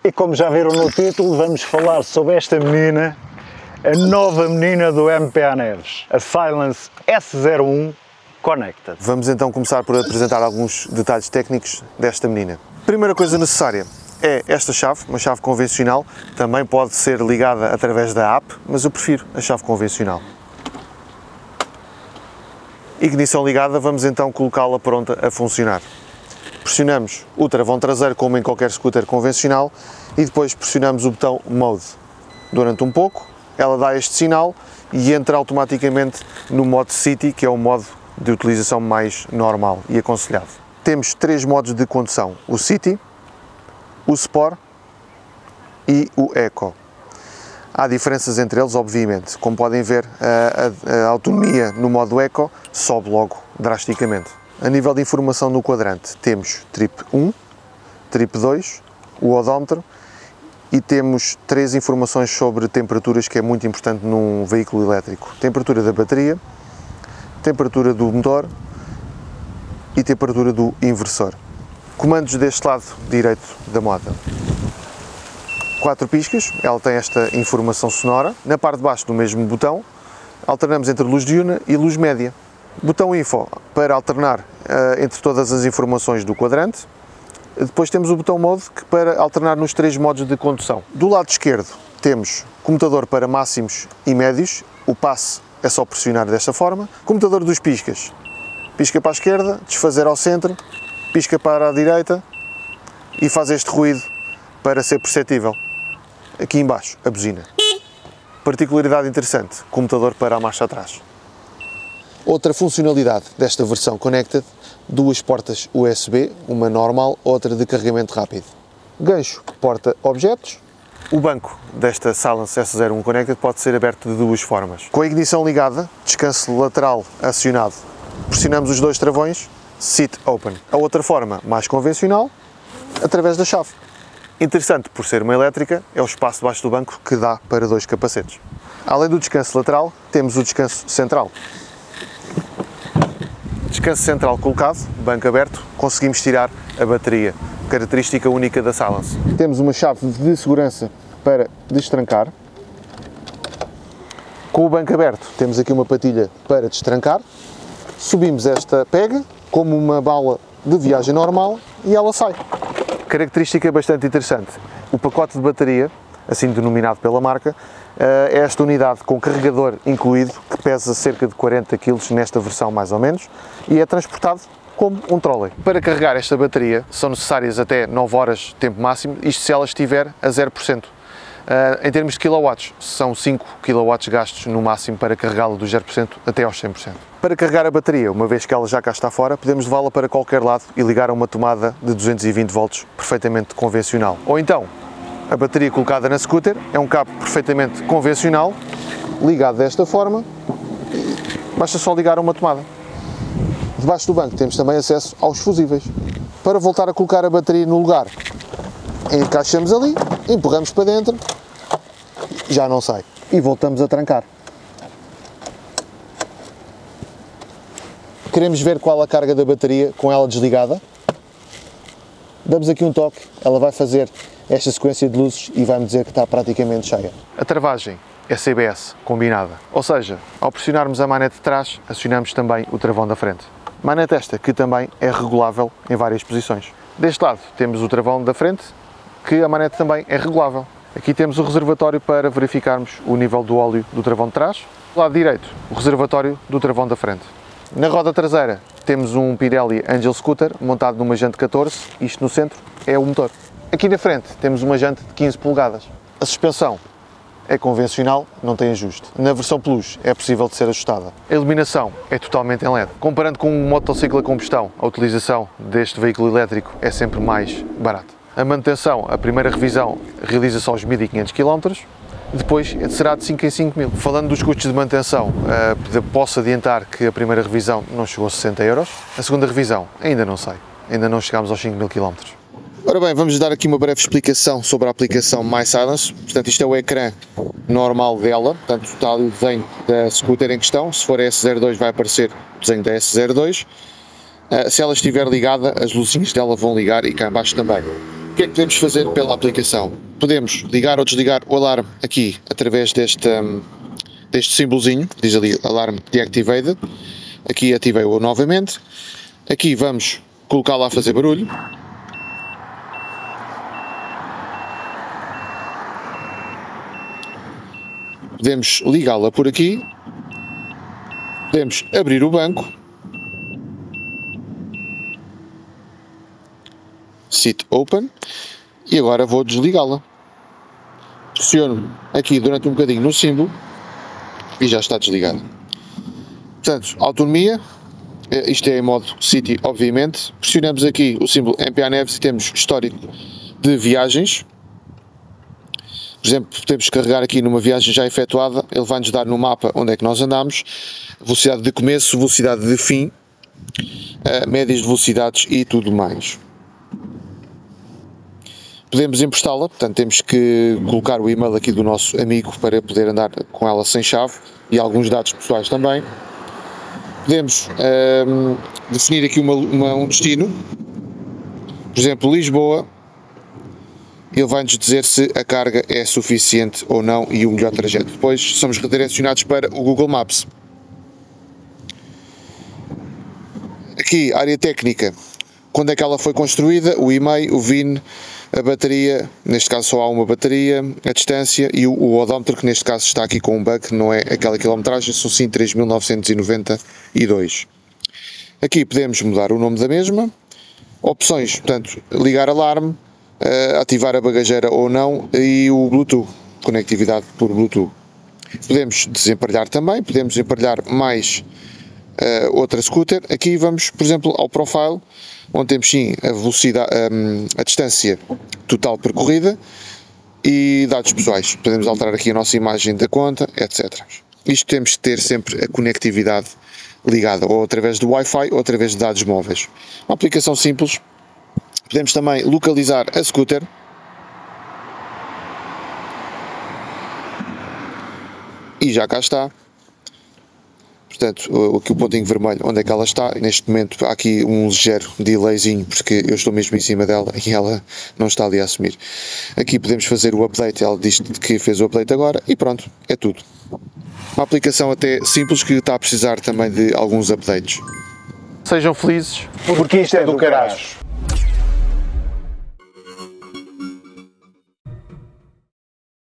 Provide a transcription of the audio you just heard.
E como já viram no título, vamos falar sobre esta menina, a nova menina do MPA Neves, a Silence S01 Connected. Vamos então começar por apresentar alguns detalhes técnicos desta menina. Primeira coisa necessária é esta chave, uma chave convencional, também pode ser ligada através da app, mas eu prefiro a chave convencional. Ignição ligada, vamos então colocá-la pronta a funcionar. Pressionamos o travão traseiro como em qualquer scooter convencional e depois pressionamos o botão Mode. Durante um pouco, ela dá este sinal e entra automaticamente no modo City, que é o modo de utilização mais normal e aconselhado. Temos três modos de condução, o City, o Sport e o Eco. Há diferenças entre eles, obviamente. Como podem ver, a autonomia no modo Eco sobe logo drasticamente. A nível de informação no quadrante, temos Trip 1, Trip 2, o odómetro e temos três informações sobre temperaturas, que é muito importante num veículo elétrico. Temperatura da bateria, temperatura do motor e temperatura do inversor. Comandos deste lado direito da moto. 4 piscas, ela tem esta informação sonora. Na parte de baixo do mesmo botão, alternamos entre luz diurna e luz média. Botão Info para alternar entre todas as informações do quadrante. Depois temos o botão Mode para alternar nos três modos de condução. Do lado esquerdo temos comutador para máximos e médios. O passe é só pressionar desta forma. Comutador dos piscas. Pisca para a esquerda, desfazer ao centro, pisca para a direita e faz este ruído para ser perceptível. Aqui embaixo, a buzina. Particularidade interessante, comutador para a marcha atrás. Outra funcionalidade desta versão Connected, duas portas USB, uma normal, outra de carregamento rápido. Gancho porta objetos. O banco desta Silence S01 Connected pode ser aberto de duas formas. Com a ignição ligada, descanso lateral acionado, pressionamos os dois travões, Sit Open. A outra forma, mais convencional, através da chave. Interessante por ser uma elétrica, é o espaço debaixo do banco que dá para dois capacetes. Além do descanso lateral, temos o descanso central. Descanso central colocado, banco aberto, conseguimos tirar a bateria, característica única da Silence. Temos uma chave de segurança para destrancar. Com o banco aberto, temos aqui uma patilha para destrancar. Subimos esta pega, como uma bala de viagem normal, e ela sai. Característica bastante interessante, o pacote de bateria, assim denominado pela marca, é esta unidade com carregador incluído, que pesa cerca de 40 kg nesta versão mais ou menos, e é transportado como um trolley. Para carregar esta bateria são necessárias até 9 horas tempo máximo, isto se ela estiver a 0%. Em termos de kilowatts, são 5 kW gastos no máximo para carregá-la do 0% até aos 100%. Para carregar a bateria, uma vez que ela já cá está fora, podemos levá-la para qualquer lado e ligar a uma tomada de 220 volts perfeitamente convencional. Ou então, a bateria colocada na scooter é um cabo perfeitamente convencional, ligado desta forma, basta só ligar a uma tomada. Debaixo do banco temos também acesso aos fusíveis. Para voltar a colocar a bateria no lugar, encaixamos ali, empurramos para dentro, já não sai. E voltamos a trancar. Queremos ver qual a carga da bateria com ela desligada. Damos aqui um toque, ela vai fazer esta sequência de luzes e vai-me dizer que está praticamente cheia. A travagem é CBS combinada, ou seja, ao pressionarmos a manete de trás, acionamos também o travão da frente. Manete esta que também é regulável em várias posições. Deste lado temos o travão da frente, que a manete também é regulável. Aqui temos o reservatório para verificarmos o nível do óleo do travão de trás. Do lado direito, o reservatório do travão da frente. Na roda traseira temos um Pirelli Angel Scooter montado numa jante 14, isto no centro é o motor. Aqui na frente temos uma jante de 15 polegadas. A suspensão é convencional, não tem ajuste. Na versão Plus é possível de ser ajustada. A iluminação é totalmente em LED. Comparando com um motociclo a combustão, a utilização deste veículo elétrico é sempre mais barata. A manutenção, a primeira revisão, realiza-se aos 1500 km, depois será de 5 em 5 mil. Falando dos custos de manutenção, posso adiantar que a primeira revisão não chegou a 60 €, a segunda revisão ainda não sei, ainda não chegámos aos 5000 km. Ora bem, vamos dar aqui uma breve explicação sobre a aplicação My Silence. Portanto, isto é o ecrã normal dela, portanto está ali o desenho da scooter em questão. Se for a S02 vai aparecer o desenho da S02. Se ela estiver ligada, as luzinhas dela vão ligar e cá em baixo também. que é que podemos fazer pela aplicação? Podemos ligar ou desligar o alarme aqui através deste símbolozinho, diz ali Alarm Deactivated. Aqui ativei-o novamente. Aqui vamos colocá-lo a fazer barulho. Podemos ligá-la por aqui. Podemos abrir o banco. Sit Open. E agora vou desligá-la. Pressiono aqui durante um bocadinho no símbolo e já está desligada. Portanto, autonomia. Isto é em modo City, obviamente. Pressionamos aqui o símbolo MPA Neves e temos histórico de viagens. Por exemplo, podemos carregar aqui numa viagem já efetuada, ele vai-nos dar no mapa onde é que nós andamos, velocidade de começo, velocidade de fim, médias de velocidades e tudo mais. Podemos emprestá-la, portanto temos que colocar o e-mail aqui do nosso amigo para poder andar com ela sem chave e alguns dados pessoais também. Podemos definir aqui um destino, por exemplo Lisboa. Ele vai-nos dizer se a carga é suficiente ou não e o melhor trajeto. Depois somos redirecionados para o Google Maps. Aqui, área técnica. Quando é que ela foi construída, o e-mail, o VIN, a bateria, neste caso só há uma bateria, a distância e o odómetro, que neste caso está aqui com um bug, não é aquela quilometragem, são sim 3.992. Aqui podemos mudar o nome da mesma. Opções, portanto, ligar alarme, ativar a bagageira ou não e o Bluetooth, conectividade por Bluetooth. Podemos desemparelhar também, podemos emparelhar mais outra scooter. Aqui vamos, por exemplo, ao profile, onde temos sim a velocidade, a distância total percorrida e dados pessoais. Podemos alterar aqui a nossa imagem da conta, etc. Isto temos que ter sempre a conectividade ligada, ou através do Wi-Fi ou através de dados móveis. Uma aplicação simples. Podemos também localizar a scooter. E já cá está. Portanto, aqui o pontinho vermelho, onde é que ela está. Neste momento há aqui um ligeiro delayzinho, porque eu estou mesmo em cima dela e ela não está ali a assumir. Aqui podemos fazer o update, ela diz que fez o update agora e pronto, é tudo. Uma aplicação até simples que está a precisar também de alguns updates. Sejam felizes, porque isto é do caralho.